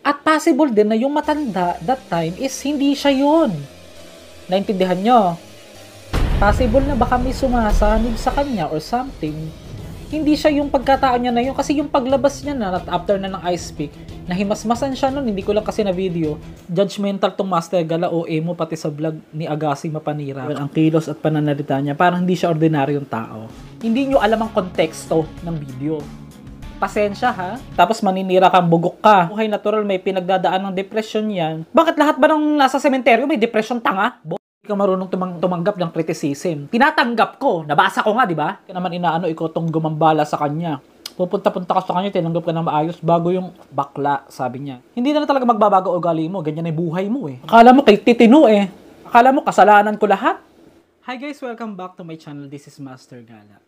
At possible din na yung matanda that time is hindi siya yun. Naintindihan nyo? Possible na baka may sumasanib sa kanya or something. Hindi siya yung pagkatao niya na yun. Kasi yung paglabas niya na after na ng ice pick, nahimasmasan siya nun. Hindi ko lang kasi na video. Judgmental tong Master Gala o emo pati sa vlog ni Agassi Mapanira. Well, ang kilos at pananalita niya, parang hindi siya ordinaryong tao. Hindi nyo alam ang konteksto ng video. Pasensya ha. Tapos maninira kang bugok ka. Buhay natural, may pinagdadaan ng depression yan. Bakit lahat ba ng nasa sementeryo may depression tanga? Hindi ka marunong tumanggap ng criticism. Tinatanggap ko. Nabasa ko nga, di ba? Kaya naman inaano, ikaw tong gumambala sa kanya. Pupunta-punta ka sa kanya, tinanggap ka ng maayos bago yung bakla, sabi niya. Hindi na talaga magbabago ugali mo. Ganyan ay buhay mo eh. Akala mo kay titino eh. Akala mo kasalanan ko lahat. Hi guys, welcome back to my channel. This is Master Gala.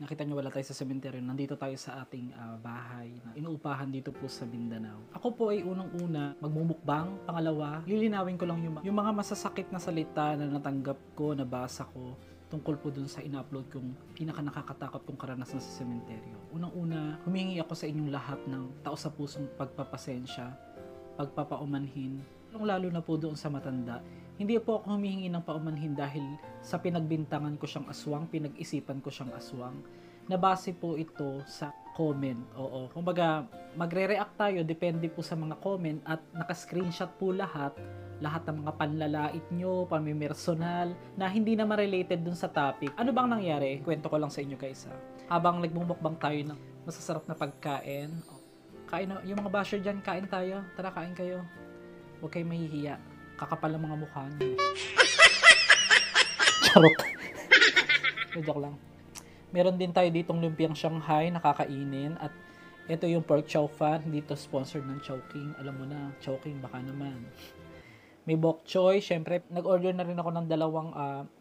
Nakita nyo wala tayo sa sementeryo. Nandito tayo sa ating bahay na inuupahan dito po sa Mindanao. Ako po ay unang-una magmumukbang. Pangalawa, lilinawin ko lang yung mga masasakit na salita na natanggap ko, nabasa ko tungkol po dun sa in-upload kong pinaka-nakakatakot kong karanasan sa sementeryo. Unang-una, humingi ako sa inyong lahat ng tao sa pusong pagpapasensya, pagpapaumanhin, lalo na po doon sa matanda. Hindi po ako humihingi ng paumanhin dahil sa pinagbintangan ko siyang aswang, pinag-isipan ko siyang aswang. Nabase po ito sa comment. Oo. Kumbaga, magre-react tayo, depende po sa mga comment at naka-screenshot po lahat ng mga panlalait nyo, pamimersonal, na hindi naman related dun sa topic. Ano bang nangyari? Kwento ko lang sa inyo guys ha. Habang nagmumukbang tayo ng masasarap na pagkain, kain na, yung mga basher dyan, kain tayo. Tara, kain kayo. Huwag kayo mahihiya. Kakapal ang mga mukha niyo. Charot. Joke lang. Meron din tayo ditong lumpiang Shanghai na kakainin. At ito yung pork chow fan. Dito sponsored ng Chowking. Alam mo na, Chowking baka naman. May bok choy. Syempre, nag-order na rin ako ng dalawang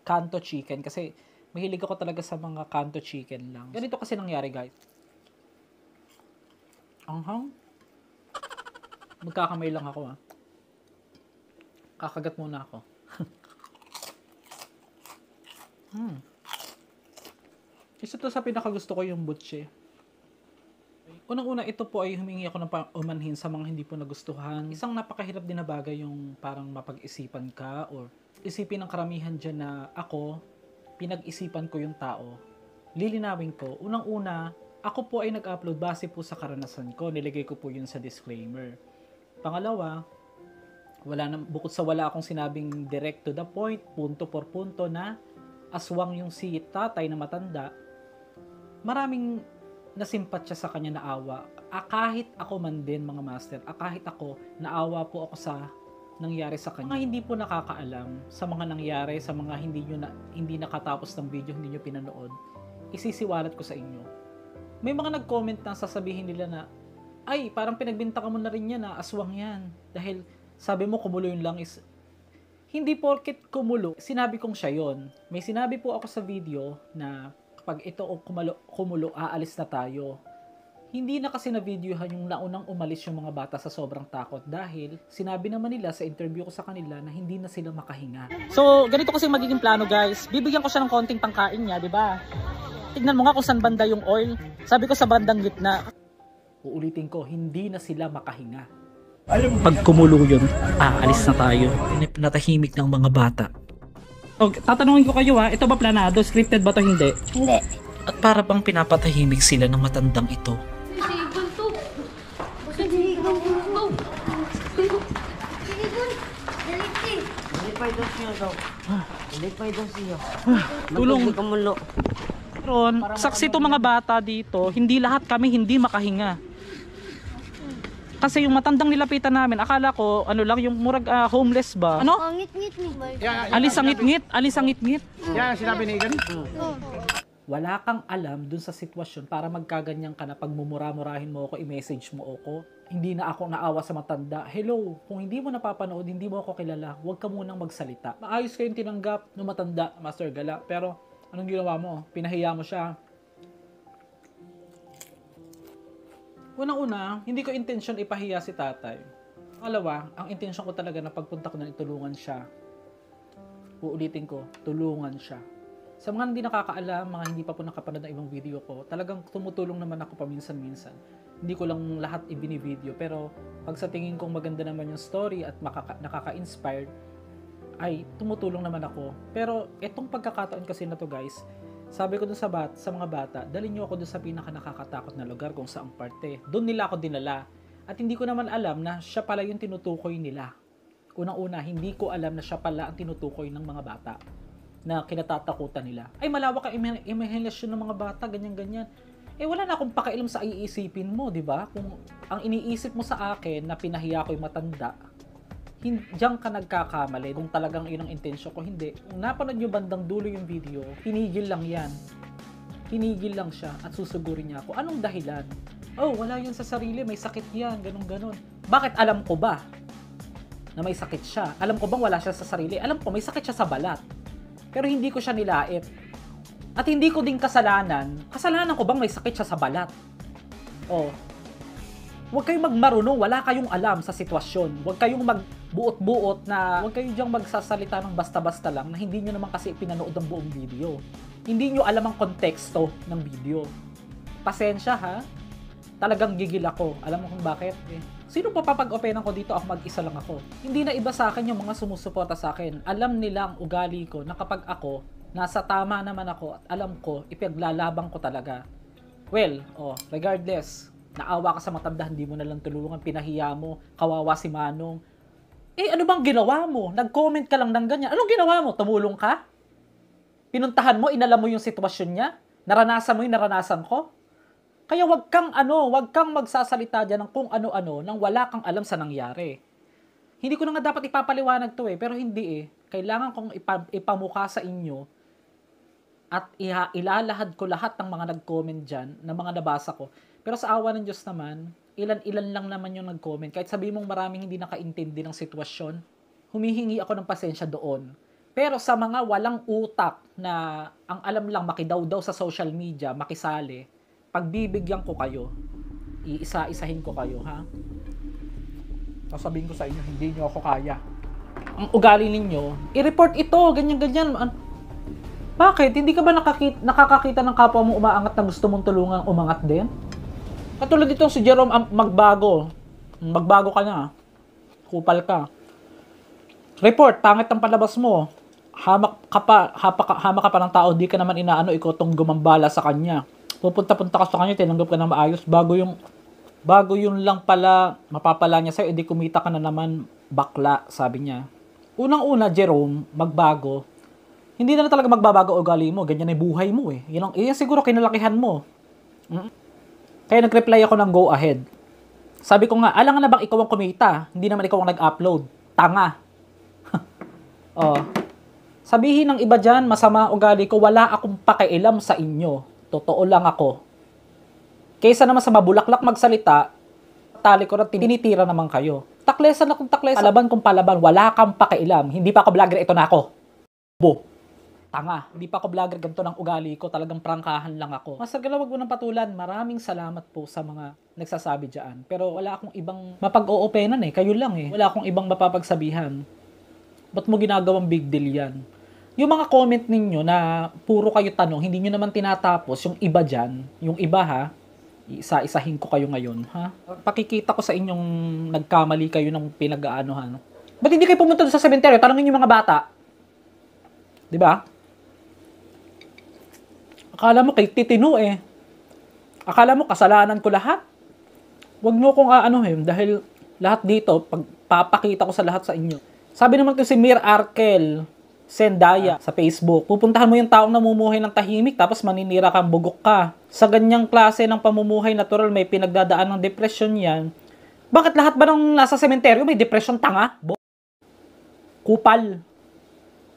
kanto chicken. Kasi mahilig ako talaga sa mga kanto chicken lang. Ganito kasi nangyari guys. Anghang. Magkakamay lang ako ha. Kakagat muna ako. Isa to sa pinakagusto ko yung butche. Unang-una, ito po ay humingi ako ng paumanhin sa mga hindi po nagustuhan. Isang napakahirap din na bagay yung parang mapag-isipan ka or isipin ng karamihan dyan na ako, pinag-isipan ko yung tao. Lilinawin ko, unang-una, ako po ay nag-upload base po sa karanasan ko. Nilagay ko po yun sa disclaimer. Pangalawa, bukod sa wala akong sinabing direct to the point, punto por punto na aswang yung si tatay na matanda, maraming nasimpatya sa kanya na awa. Kahit ako man din mga master, kahit ako, naawa po ako sa nangyari sa kanya. Mga hindi po nakakaalam sa mga nangyari, sa mga hindi nakatapos ng video, hindi nyo pinanood, isisiwalat ko sa inyo. May mga nag-comment na sasabihin nila na, ay, parang pinagbintangan mo na rin yan na aswang yan. Dahil sabi mo, kumulo yun lang is, hindi porket kumulo, sinabi kong siya yun. May sinabi po ako sa video na kapag ito o kumulo, aalis na tayo. Hindi na kasi na-videohan yung naunang umalis yung mga bata sa sobrang takot dahil sinabi naman nila sa interview ko sa kanila na hindi na sila makahinga. So, ganito kasi magiging plano guys. Bibigyan ko siya ng konting pangkain niya, di ba? Tignan mo nga kung saan banda yung oil. Sabi ko sa bandang gitna. Uulitin ko, hindi na sila makahinga. Pag kumulo yun, aalis na tayo. Natahimik ng mga bata. So, tatanungin ko kayo ha, ito ba planado? Scripted ba to? Hindi? Hindi. At para bang pinapatahimik sila ng matandang ito? Tulong. Ron, saksi to mga bata dito, hindi lahat kami hindi makahinga. Kasi yung matandang nilapitan namin, akala ko, ano lang, yung murag homeless ba? Ano? Ngit-ngit ni. Alis ang ngit-ngit? Alis ang ngit-ngit? Yan, sinabi ni Igan. Wala kang alam dun sa sitwasyon para magkaganyan ka na pag mumura-murahin mo ako, i-message mo ako. Hindi na ako naawa sa matanda. Hello, kung hindi mo napapanood, hindi mo ako kilala, huwag ka munang magsalita. Maayos kayong tinanggap ng matanda, Master Gala. Pero, anong ginawa mo? Pinahiya mo siya. Unang-una, hindi ko intensyon ipahiya si tatay. Pangalawa, ang intensyon ko talaga na pagpunta ko na itulungan siya. Uulitin ko, tulungan siya. Sa mga hindi nakakaalam, mga hindi pa po nakapanood ng ibang video ko, talagang tumutulong naman ako paminsan-minsan. Hindi ko lang lahat ibini-video, pero pag sa tingin kong maganda naman yung story at nakaka-inspired, ay tumutulong naman ako. Pero etong pagkakataon kasi na to guys, sabi ko dun sa mga bata, dalhin niyo ako dun sa pinaka nakakatakot na lugar kung saang parte. Doon nila ako dinala. At hindi ko naman alam na siya pala yung tinutukoy nila. Unang-una, hindi ko alam na siya pala ang tinutukoy ng mga bata na kinatatakutan nila. Ay, malawak ang imahinasyon ng mga bata, ganyan-ganyan. Eh, wala na akong pakialam sa iisipin mo, di ba? Kung ang iniisip mo sa akin na pinahiya ko yung matanda, diyan ka nagkakamali kung talagang yun ang intensyon ko. Hindi. Kung napanood nyo bandang dulo yung video, pinigil lang yan. Pinigil lang siya at susugurin niya ako. Anong dahilan? Oh, wala yun sa sarili, may sakit yan, ganun-ganon. Bakit alam ko ba na may sakit siya? Alam ko bang wala siya sa sarili? Alam ko, may sakit siya sa balat. Pero hindi ko siya nilait. At hindi ko din kasalanan ko bang may sakit siya sa balat? Oh. Huwag kayong magmarunong, wala kayong alam sa sitwasyon. Huwag kayong magbuot-buot na, huwag kayong diyang magsasalita ng basta-basta lang na hindi nyo naman kasi pinanood ang buong video. Hindi nyo alam ang konteksto ng video. Pasensya ha, talagang gigil ako. Alam mo kung bakit? Sino pa papag-openan ko dito? Ako mag-isa lang ako. Hindi na iba sa akin yung mga sumusuporta sa akin. Alam nila ang ugali ko na kapag ako, nasa tama naman ako at alam ko, ipaglalabang ko talaga. Well, regardless, naawa ka sa matanda, hindi mo na lang tulungan, pinahiya mo, kawawa si Manong. Eh, ano bang ginawa mo? Nag-comment ka lang ng ganyan. Anong ginawa mo? Tumulong ka? Pinuntahan mo, inalam mo yung sitwasyon niya? Naranasan mo yung naranasan ko? Kaya wag kang magsasalita dyan ng kung ano-ano nang wala kang alam sa nangyari. Hindi ko na nga dapat ipapaliwanag to pero hindi Kailangan kong ipamukha sa inyo at ilalahad ko lahat ng mga nag-comment dyan, ng mga nabasa ko. Pero sa awa ng Diyos naman, ilan-ilan lang naman yung nag-comment. Kahit sabi mong maraming hindi nakaintindi ng sitwasyon, humihingi ako ng pasensya doon. Pero sa mga walang utak na ang alam lang makidaw-daw sa social media, makisali, pagbibigyan ko kayo, iisa-isahin ko kayo, ha? Sasabihin ko sa inyo, hindi nyo ako kaya. Ang ugali ninyo, i-report ito, ganyan-ganyan. Bakit? Hindi ka ba nakakakita ng kapwa mo umaangat na gusto mong tulungan umangat din? Katulad dito si Jerome magbago. Magbago ka na. Kupal ka. Report, pangit ang palabas mo. Hamak ka pa ng tao, di ka naman inaano, ikaw tong gumambala sa kanya. Pupunta-punta ka sa kanya, tinanggap ka ng maayos, bago yun lang pala, mapapala niya sa'yo, edi kumita ka na naman, bakla, sabi niya. Unang-una, Jerome, magbago. Hindi na talaga magbabago ugali mo, ganyan ay buhay mo Yan siguro kinalakihan mo. Kaya nag-reply ako ng go ahead. Sabi ko nga, alangan na bang ikaw ang kumita? Hindi naman ikaw ang nag-upload. Tanga. Sabihin ng iba dyan, masama ugali ko, wala akong pakialam sa inyo. Totoo lang ako. Kaysa naman sa mabulaklak magsalita, tali ko na tinitira naman kayo. Taklesan na kung taklesan. Palaban kung palaban, wala kang pakialam. Hindi pa ako vlogger, ito na ako. Tanga. Hindi pa ako vlogger, ganito ng ugali ko. Talagang prangkahan lang ako. Masagala, wag mo ng patulan. Maraming salamat po sa mga nagsasabi dyan. Pero wala akong ibang mapag-o-openan Kayo lang Wala akong ibang mapapagsabihan. Ba't mo ginagawang big deal yan? Yung mga comment ninyo na puro kayo tanong, hindi nyo naman tinatapos, yung iba dyan, yung iba isa-isahin ko kayo ngayon, Pakikita ko sa inyong nagkamali kayo ng pinag-aanuhan. Ba't hindi kayo pumunta doon sa sementeryo? Tanongin yung mga bata. Diba? Akala mo kay titino Akala mo kasalanan ko lahat? Huwag nyo kong dahil lahat dito, pagpapakita ko sa lahat sa inyo. Sabi naman ko si Mir Arkel Sendaya sa Facebook, pupuntahan mo yung taong namumuhay ng tahimik tapos maninira kang bugok ka. Sa ganyang klase ng pamumuhay natural may pinagdadaan ng depression yan. Bakit lahat ba ng nasa sementeryo may depression, tanga? Kupal.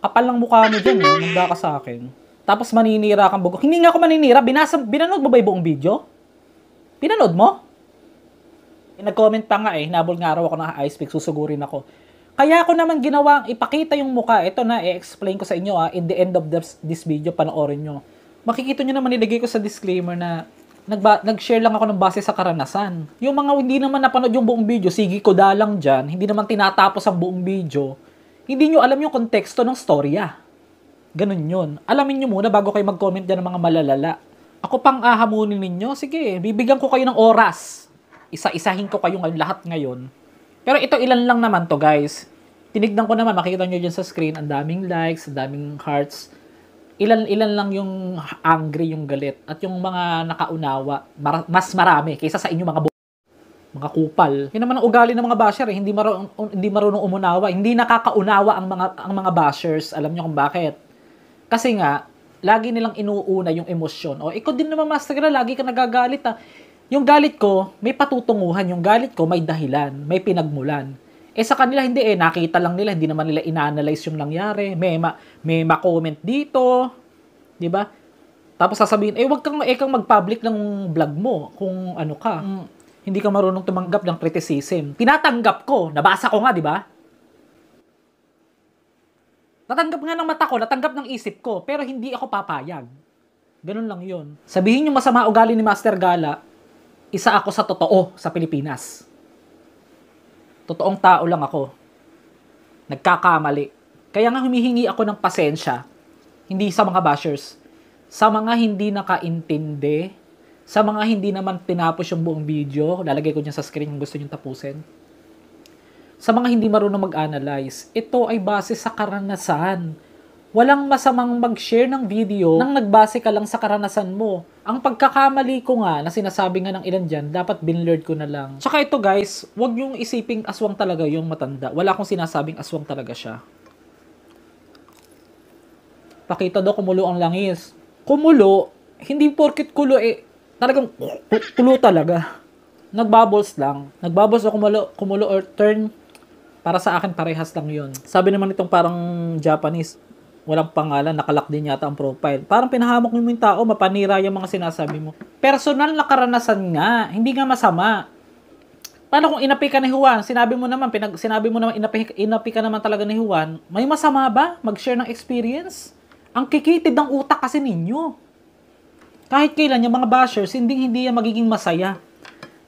Kapal ng mukha mo dyan nagda ka sa akin. Tapos maninira kang bugok. Hindi nga ako maninira, binanood mo ba yung buong video? Pinanood mo? Nag-comment pa nga hinabol nga raw ako ng ice pick, susugurin ako. Kaya ako naman ginawang ipakita yung mukha. Ito na, i-explain ko sa inyo in the end of this video, panoorin nyo. Makikita nyo naman, nilagay ko sa disclaimer na nag-share lang ako ng base sa karanasan. Yung mga hindi naman napanood yung buong video, sige ko dalang dyan, hindi naman tinatapos ang buong video, hindi nyo alam yung konteksto ng storya. Ganun yun. Alamin nyo muna bago kayo mag-comment dyan ng mga malalala. Ako pang ahamunin ninyo, sige, bibigyan ko kayo ng oras isa-isahin ko kayong lahat ngayon. Pero ito ilan lang naman to guys. Tinignan ko naman, makikita nyo dyan sa screen, ang daming likes, ang daming hearts. Ilan lang yung angry, yung galit. At yung mga nakaunawa, mas marami kaysa sa inyo mga kupal. Yun naman ang ugali ng mga basher eh. Hindi marunong umunawa. Hindi nakakaunawa ang mga bashers. Alam nyo kung bakit? Kasi nga, lagi nilang inuuna yung emosyon. O, ikaw din naman, Master Gala, lagi ka nagagalit ha. Yung galit ko, may patutunguhan. Yung galit ko, may dahilan. May pinagmulan. Sa kanila, hindi nakita lang nila. Hindi naman nila ina-analyze yung nangyari. May ma-comment dito. Diba? Tapos sasabihin, wag kang mag-public ng vlog mo kung ano ka. Hindi ka marunong tumanggap ng criticism. Tinatanggap ko. Nabasa ko nga, di ba? Natanggap nga ng mata ko, natanggap ng isip ko, pero hindi ako papayag. Ganun lang yun. Sabihin yung masama ugali ni Master Gala, isa ako sa totoo sa Pilipinas. Totoong tao lang ako. Nagkakamali. Kaya nga humihingi ako ng pasensya. Hindi sa mga bashers. Sa mga hindi nakaintindi, sa mga hindi naman tinapos yung buong video, lalagay ko dyan sa screen kung gusto nyo tapusin. Sa mga hindi marunong mag-analyze, ito ay base sa karanasan. Walang masamang mag-share ng video nang nagbase ka lang sa karanasan mo. Ang pagkakamali ko nga, na sinasabi nga ng ilan dyan, dapat binlearn ko na lang. Tsaka ito guys, wag yung isiping aswang talaga yung matanda. Wala akong sinasabing aswang talaga siya. Pakita daw kumulo ang langis. Kumulo, hindi porket kulo talagang kulo talaga. Nagbubbles lang. Nagbubbles o kumulo or turn. Para sa akin, parehas lang yun. Sabi naman itong parang Japanese, walang pangalan, nakalak din yata ang profile. Parang pinahamok mo yung tao, mapanira yung mga sinasabi mo. Personal na karanasan nga, hindi nga masama. Paano kung inapi ka ni Juan? Sinabi mo naman inapi ka naman talaga ni Juan. May masama ba mag-share ng experience? Ang kikitid ng utak kasi ninyo. Kahit kailan yung mga bashers, hindi yan magiging masaya.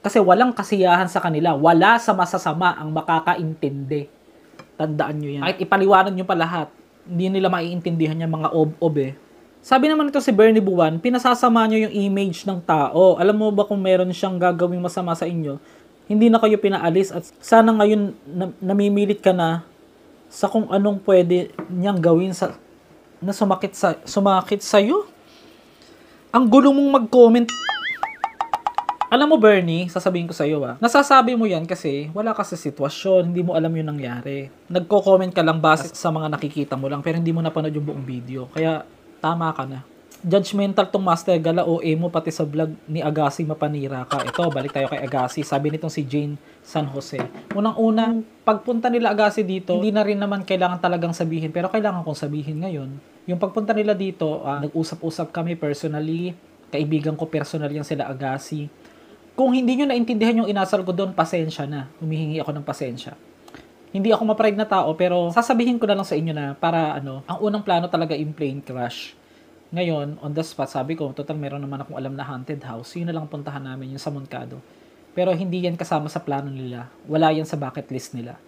Kasi walang kasiyahan sa kanila. Wala sa masasama ang makakaintindi. Tandaan nyo yan. Kahit ipaliwanag nyo pa lahat, hindi nila maiintindihan yung mga ob-ob eh. Sabi naman ito si Bernie Buwan, pinasasama nyo yung image ng tao. Alam mo ba kung meron siyang gagawing masama sa inyo, hindi na kayo pinaalis at sana ngayon namimilit ka na sa kung anong pwede niyang gawin na sumakit sa'yo. Ang gulo mong mag-comment. Alam mo Bernie, sasabihin ko sa'yo nasasabi mo yan kasi wala ka sa sitwasyon, hindi mo alam yung nangyari. Nagko-comment ka lang base sa mga nakikita mo lang pero hindi mo napanood yung buong video. Kaya tama ka na. Judgmental tong Master Gala o mo pati sa vlog ni Agassi mapanira ka. Ito, balik tayo kay Agassi. Sabi nitong si Jane San Jose. Unang-unang pagpunta nila Agassi dito, hindi na rin naman kailangan talagang sabihin pero kailangan kong sabihin ngayon. Yung pagpunta nila dito, nag-usap-usap kami personally. Kaibigan ko personal yan sila Agassi. Kung hindi nyo naintindihan yung inasal ko doon, pasensya na. Humihingi ako ng pasensya. Hindi ako ma-pride na tao, pero sasabihin ko na lang sa inyo na para ang unang plano talaga in plane crash. Ngayon, on the spot, sabi ko, total meron naman akong alam na haunted house. Yun na lang puntahan namin, yung sa Moncado. Pero hindi yan kasama sa plano nila. Wala yan sa bucket list nila.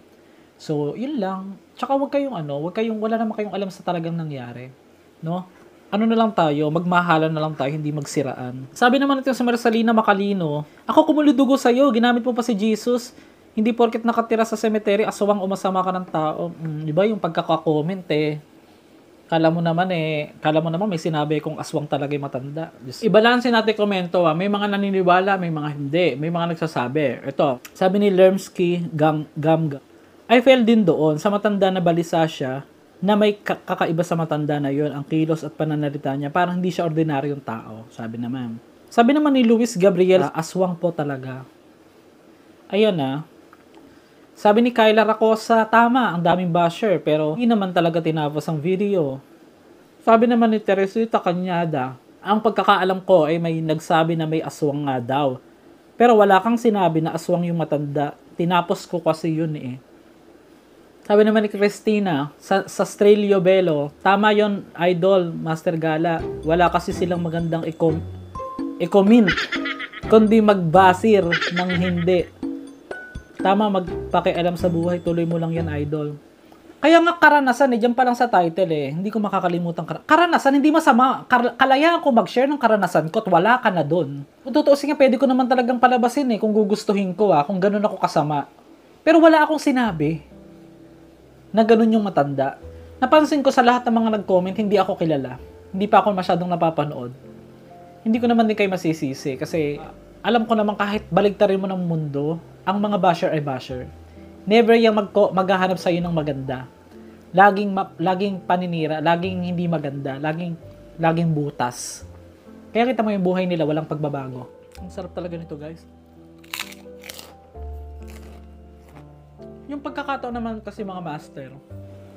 So, yun lang. Tsaka wala naman kayong alam sa talagang nangyari. No? Ano na lang tayo, magmahalan na lang tayo, hindi magsiraan. Sabi naman ito sa Marcelina Macalino, ako kumulidugo sa'yo, ginamit mo pa si Jesus. Hindi porket nakatira sa cemetery, aswang o masama ka ng tao. Diba yung pagkaka-comment Kala mo naman may sinabi kong aswang talaga yung matanda. Ibalansin natin komento May mga naniniwala, may mga hindi. May mga nagsasabi. Ito, sabi ni Lermsky Gamga. I fell din doon sa matanda na balisa siya na may kakaiba sa matanda na yon ang kilos at pananalita niya. Parang hindi siya ordinaryong tao. Sabi naman ni Luis Gabriel, aswang po talaga. Ayun Sabi ni Kyla Racosa, tama, ang daming basher, pero hindi naman talaga tinapos ang video. Sabi naman ni Teresita Cañada, ang pagkakaalam ko ay may nagsabi na may aswang nga daw. Pero wala kang sinabi na aswang yung matanda. Tinapos ko kasi yun Sabi naman ni Christina, sa Strelio Bello, tama yon idol, Master Gala. Wala kasi silang magandang i-comment, kundi magbasir ng hindi. Tama, magpakialam sa buhay. Tuloy mo lang yan, idol. Kaya nga karanasan eh, dyan pa lang sa title eh, hindi ko makakalimutan. Karanasan, hindi masama. Kalayaan ko mag-share ng karanasan ko at wala ka na doon. Kung tutuusin nga, pwede ko naman talagang palabasin eh, kung gugustuhin ko kung ganun ako kasama. Pero wala akong sinabi na ganun yung matanda. Napansin ko sa lahat ng mga nag-comment, hindi ako kilala. Hindi pa ako masyadong napapanood. Hindi ko naman din kayo masisisi kasi alam ko naman kahit baligtarin mo ng mundo, ang mga basher ay basher. Never yung maghahanap sa'yo ng maganda. Laging paninira, laging hindi maganda, laging butas. Kaya kita mo yung buhay nila, walang pagbabago. Ang sarap talaga nito, guys. Yung pagkakataon naman kasi mga master,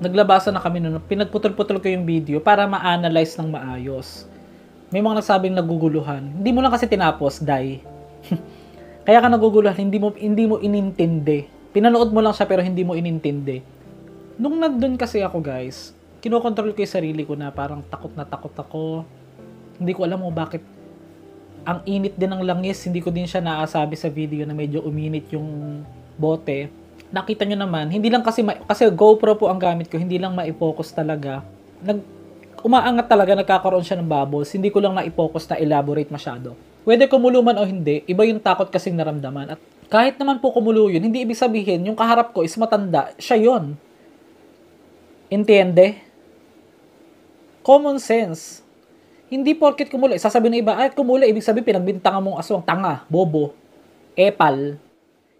naglabasan na kami nun, pinagputol-putol ko yung video para ma-analyze ng maayos. May mga nagsabing naguguluhan. Hindi mo lang kasi tinapos, die. Kaya ka naguguluhan, hindi mo inintindi. Pinanood mo lang siya pero hindi mo inintindi. Nung nandun kasi ako guys, kinokontrol ko yung sarili ko na parang takot na takot ako. Hindi ko alam mo bakit ang init din ng langis, hindi ko din siya naasabi sa video na medyo uminit yung bote. Nakita nyo naman, hindi lang kasi GoPro po ang gamit ko, hindi lang ma-focus talaga. Umaangat talaga, nagkakaroon siya ng bubbles. Hindi ko lang na-focus na elaborate masyado. Pwede kumulo man o hindi, iba yung takot kasing naramdaman. At kahit naman po kumulo yun, hindi ibig sabihin, yung kaharap ko is matanda, siya yun. Entiende? Common sense. Hindi porket kumulo, sasabihin ng iba, ay kumulo, ibig sabihin pinagbintangan mong aswang, tanga, bobo, epal.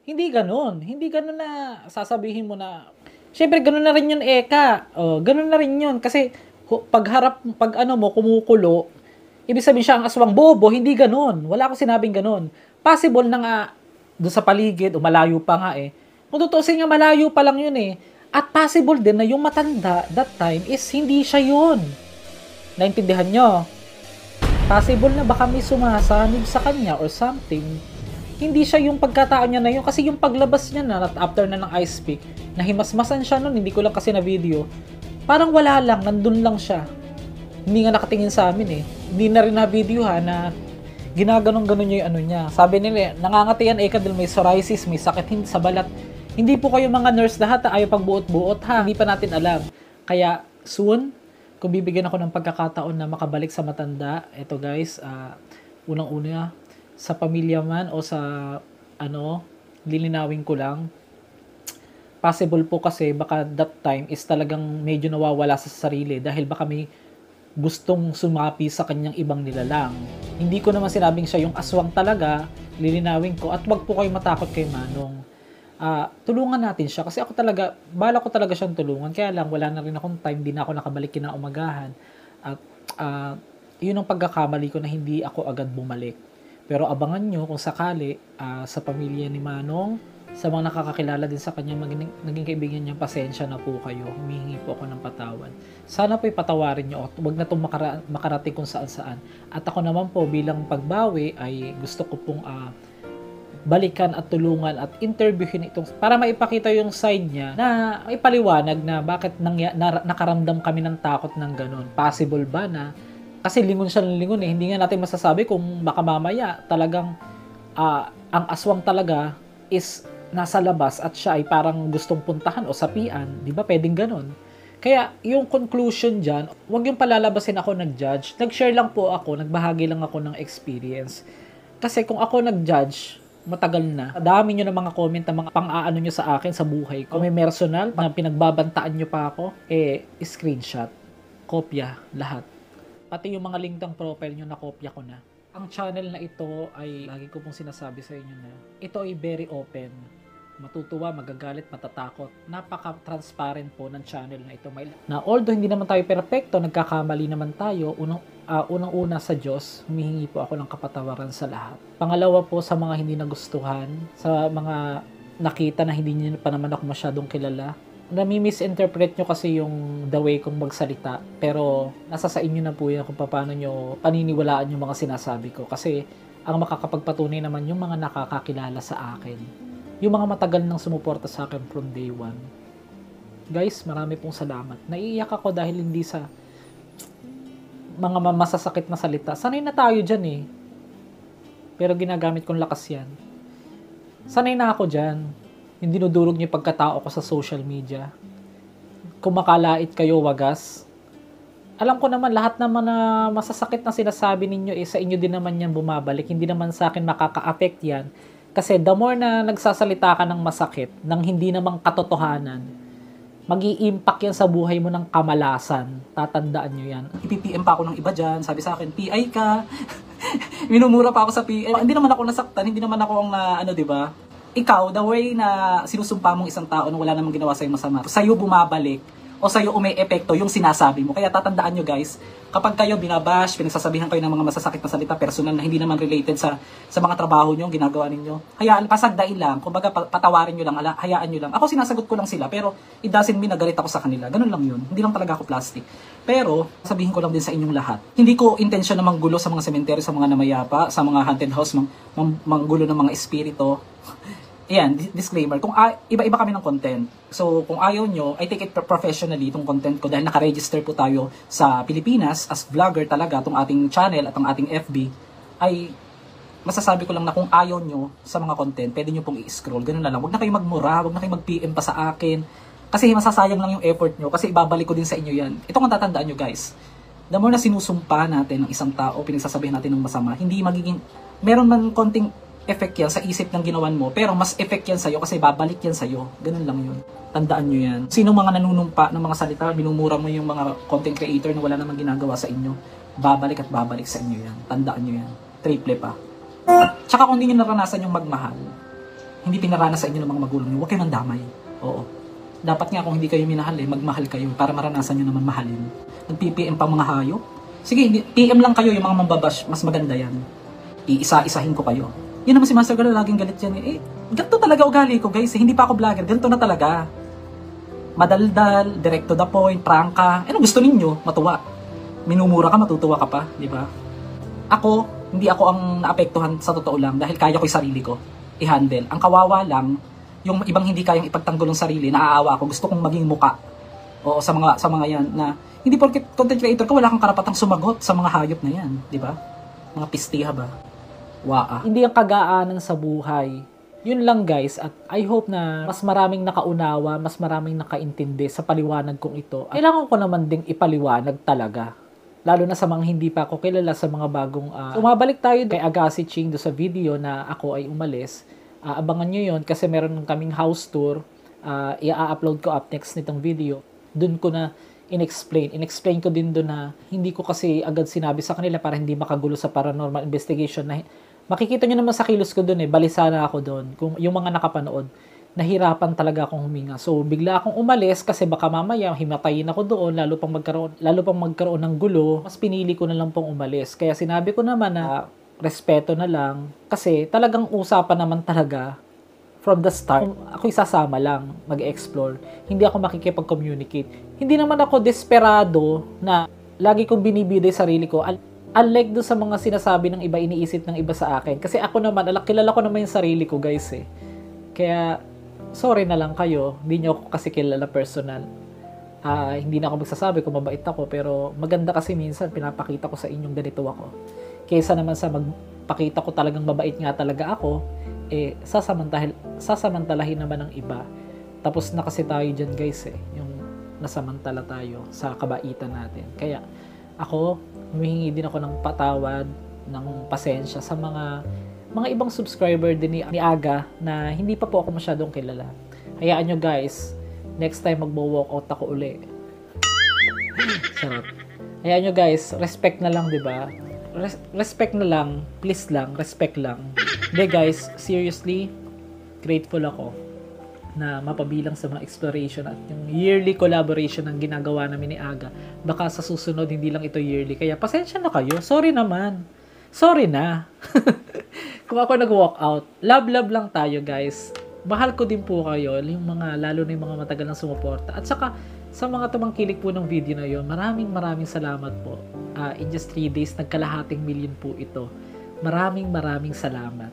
Hindi ganun. Hindi ganun na sasabihin mo na, syempre ganun na rin yun, eka. Ganun na rin yun. Kasi pag kumukulo, ibig sabihin siya ang aswang bobo, hindi ganun. Wala akong sinabing ganun. Possible na nga, doon sa paligid, o malayo pa nga eh. Kung tutusin nga, malayo pa lang yun eh. At possible din na yung matanda that time is hindi siya yun. Naintindihan nyo? Possible na baka may sumasanib sa kanya or something. Hindi siya yung pagkatao niya na yun. Kasi yung paglabas niya na, after na ng ice pick, nahimasmasan siya nun, hindi ko lang kasi na video. Parang wala lang, nandun lang siya. Hindi nga nakatingin sa amin eh. Hindi na rin na video na ginaganong-ganon niya yung ano niya. Sabi nila, nangangatian dahil may psoriasis, may sakit sa balat. Hindi po kayo mga nurse lahat ayaw pagbuot-buot Hindi pa natin alam. Kaya soon, kung bibigyan ako ng pagkakataon na makabalik sa matanda, eto guys, unang-una, sa pamilya man o sa lilinawin ko lang, possible po kasi baka that time is talagang medyo nawawala sa sarili dahil baka may gustong sumapi sa kanyang ibang nilalang. Hindi ko naman sinabing siya yung aswang talaga, lilinawin ko, at wag po kayo matakot kay Manong. Tulungan natin siya kasi bala ko talaga siyang tulungan, kaya lang wala na rin akong time, di na ako nakabalik kinaumagahan. At yun ang pagkakamali ko na hindi ako agad bumalik. Pero abangan nyo kung sakali sa pamilya ni Manong, sa mga nakakakilala din sa kanya, naging kaibigan niya, pasensya na po kayo. Humihingi po ako ng patawad. Sana po ipatawarin niyo at huwag na itong makarating kung saan-saan. At ako naman po bilang pagbawi ay gusto ko pong balikan at tulungan at interviewin itong para maipakita yung side niya na ipaliwanag na bakit nakaramdam kami ng takot ng ganun. Possible ba na kasi lingon siya ng lingon eh. Hindi nga natin masasabi kung baka mamaya talagang ang aswang talaga is nasa labas at siya ay parang gustong puntahan o sapian, di ba? Pwedeng ganun. Kaya yung conclusion dyan, huwag yung palalabasin ako nag-judge. Nag-share lang po ako, nagbahagi lang ako ng experience. Kasi kung ako nag-judge, matagal na. Dami nyo ng mga comment na mga pang-aano nyo sa akin sa buhay ko. Kung may personal na pinagbabantaan nyo pa ako, screenshot, kopya, lahat. Pati yung mga link ng profile nyo na kopya ko na. Ang channel na ito ay, lagi ko pong sinasabi sa inyo na, ito ay very open. Matutuwa, magagalit, matatakot. Napaka-transparent po ng channel na ito. Na although hindi naman tayo perfecto, nagkakamali naman tayo, unang-una sa Diyos, humihingi po ako ng kapatawaran sa lahat. Pangalawa po sa mga hindi nagustuhan, sa mga nakita na hindi niyo pa naman ako masyadong kilala. Nami-misinterpret nyo kasi yung the way kong magsalita, pero nasa sa inyo na po yan kung paano nyo paniniwalaan yung mga sinasabi ko. Kasi ang makakapagpatunay naman yung mga nakakakilala sa akin. Yung mga matagal nang sumuporta sa akin from day one. Guys, marami pong salamat. Naiiyak ako dahil hindi sa mga masasakit na salita. Sanay na tayo dyan eh. Pero ginagamit kong lakas yan. Sanay na ako dyan. Yung dinudurog niyo pagkatao ko sa social media. kung makalait kayo, wagas. Alam ko naman, lahat naman na masasakit na sinasabi ninyo, sa inyo din naman yan bumabalik. Hindi naman sa akin makaka-affect yan. Kasi the more na nagsasalita ka ng masakit, ng hindi namang katotohanan, mag-i-impact yan sa buhay mo ng kamalasan. Tatandaan nyo yan. Ipi-PM pa ako ng iba dyan. Sabi sa akin, PI ka. Minumura pa ako sa PI. Hindi naman ako nasaktan. Hindi naman ako ang diba? Ikaw, the way na sinusumpa mong isang tao na wala namang ginawa sa'yo masama, sa'yo bumabalik o sa'yo epekto yung sinasabi mo. Kaya tatandaan nyo guys, kapag kayo binabash, pinagsasabihan kayo ng mga masasakit na salita, personal na hindi naman related sa mga trabaho nyo, ginagawa ninyo, hayaan, pasagdain lang, kumbaga patawarin nyo lang, hayaan nyo lang. Ako sinasagot ko lang sila, pero it doesn't mean na galit ako sa kanila. Ganun lang yun. Hindi lang talaga ako plastic. Pero, sabihin ko lang din sa inyong lahat, hindi ko intensyon na manggulo sa mga sementeryo, sa mga namayapa, sa mga haunted house, manggulo ng mga espiritu. Ayan, disclaimer, kung iba-iba kami ng content. So, kung ayaw nyo, I take it professionally itong content ko dahil naka-register po tayo sa Pilipinas as vlogger talaga, itong ating channel at ang ating FB, ay masasabi ko lang na kung ayaw nyo sa mga content, pwede nyo pong i-scroll. Ganun na lang. Huwag na kayo magmura, huwag na kayo mag-PM pa sa akin. Kasi masasayang lang yung effort nyo kasi ibabalik ko din sa inyo yan. Ito ang tatandaan nyo guys. The more na sinusumpa natin ng isang tao, pinagsasabihan natin ng masama, hindi magiging, meron man konting effect yan sa isip ng ginawan mo, pero mas effect yan sa'yo kasi babalik yan sa'yo. Ganun lang yun. Tandaan nyo yan. Sino mga nanunumpa ng mga salita, minumura mo yung mga content creator na wala namang ginagawa sa inyo, babalik at babalik sa inyo yan. Tandaan nyo yan. Triple pa. At tsaka kung hindi nyo naranasan yung magmahal, hindi pinaranas sa inyo ng mga magulang nyo, huwag kayo mandamay. Oo. Dapat nga kung hindi kayo minahal magmahal kayo para maranasan nyo naman mahalin. Nag-PPM pa mga hayop. Sige, PM lang kayo yung mga mambabash, mas maganda yan. Iisa-isahin ko kayo. Yun naman si Master Galo, laging galit yan ganito talaga ugali ko guys, hindi pa ako vlogger, ganito na talaga. Madaldal, direct to the point, prangka. Ano gusto ninyo? Matuwa. Minumura ka, matutuwa ka pa, di ba? Ako, hindi ako ang naapektuhan sa totoo lang dahil kaya ko yung sarili ko i-handle. Ang kawawa lang, yung ibang hindi kayang ipagtanggol ng sarili, naaawa ko, gusto kong maging muka. O sa mga yan na hindi porket content creator ka, wala kang karapatang sumagot sa mga hayop na yan, di ba? Mga pistiha ba? Waa. Hindi ang kagaanan sa buhay. Yun lang guys, at I hope na mas maraming nakaunawa, mas maraming nakaintindi sa paliwanag kong ito. Kailangan ko naman ding ipaliwanag talaga. Lalo na sa mga hindi pa ako kilala, sa mga bagong... Umabalik tayo kay Agassi Ching do sa video na ako ay umalis. Abangan nyo yun kasi meron kaming house tour. I-upload ko up next nitong video. Dun ko na in-explain ko din doon na hindi ko kasi agad sinabi sa kanila para hindi makagulo sa paranormal investigation na makikita nyo naman sa kilos ko doon balisa na ako doon. Kung yung mga nakapanood, nahirapan talaga akong huminga. So, bigla akong umalis kasi baka mamaya himatayin ako doon, lalo pang magkaroon ng gulo. Mas pinili ko na lang pong umalis. Kaya sinabi ko naman na respeto na lang kasi talagang usapan naman talaga from the start. Ako isasama lang, mag-explore. Hindi ako makikipag-communicate. Hindi naman ako desperado na lagi kong binibiday sarili ko. Unlike doon sa mga sinasabi ng iba, iniisip ng iba sa akin. Kasi ako naman, kilala ko naman yung sarili ko guys Kaya, sorry na lang kayo. Hindi nyo ako kasi kilala personal. Hindi na ako magsasabi kung mabait ako. Pero maganda kasi minsan, pinapakita ko sa inyong ganito ako. Kaysa naman sa magpakita ko talagang mabait nga talaga ako, sasamantalahin naman ng iba. Tapos na kasi tayo dyan guys yung nasamantala tayo sa kabaitan natin. Kaya, ako, humihingi din ako ng patawad, ng pasensya sa mga ibang subscriber din ni Aga na hindi pa po ako masyadong kilala. Hayaan nyo guys, next time magbo-walkout ako uli. Sarap. Hayaan nyo guys, respect na lang, diba? Respect na lang, please lang, respect lang. Hindi guys, seriously, grateful ako na mapabilang sa mga exploration at yung yearly collaboration ng ginagawa namin ni Aga. Baka sa susunod, hindi lang ito yearly. Kaya pasensya na kayo. Sorry naman. Sorry na. Kung ako nag-walk out, love lang tayo guys. Mahal ko din po kayo, lalo na yung mga matagal ng sumuporta. At saka, sa mga tumangkilik po ng video na yon, maraming salamat po. In just 3 days, nagkalahating million po ito. Maraming salamat.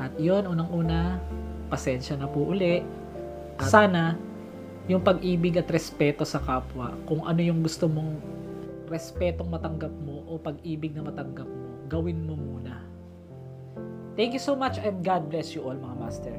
At yon, unang-una, pasensya na po uli. At sana, yung pag-ibig at respeto sa kapwa, kung ano yung gusto mong respetong matanggap mo o pag-ibig na matanggap mo, gawin mo muna. Thank you so much and God bless you all mga master.